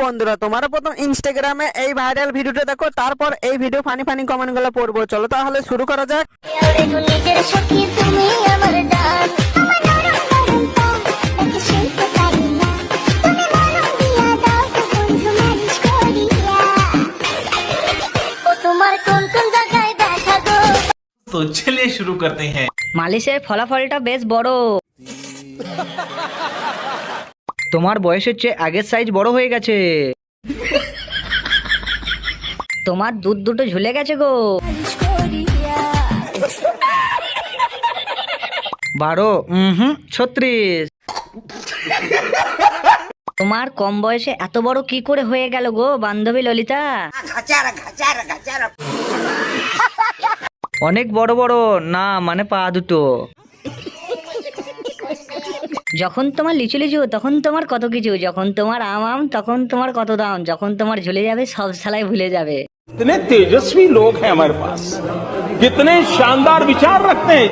বন্ধুরা, তোমরা প্রথম ইনস্টাগ্রামে এই ভাইরাল ভিডিওটা দেখো, তারপর এই ভিডিও ফানি ফানি কমেন্ট গুলো পড়বো। চলো তাহলে শুরু করা যাক। নিজের সখী তুমি আমার ডান, আমার নরম নরম পাও, একে শিল্প পারি না, তুমি মরম দিয়া দাও তো বন্ধু মালিশ করিয়া। ও তোমার কোন কোন জায়গায় দেখা গো। तो चलिए शुरू करते हैं। মালিশের ফলাফলটা বেশ বড়। তোমার বয়সের চেয়ে আগের সাইজ বড় হয়ে গেছে। তোমার দুধ দুটো ঝুলে গেছে গো। 12 36। তোমার কম বয়সে এত বড় কি করে হয়ে গেল গো বান্ধবী ললিতা? অনেক বড় বড় না, মানে পা দুটো। যখন তোমার লিচু লিচু তখন তোমার কত কিছু, যখন তোমার আম আম তখন তোমার কত দাম, যখন তোমার ঝুলে যাবে সব সালাই ভুলে যাবে। कितने तेजस्वी लोग हैं हमारे पास, कितने शानदार विचार रखते हैं।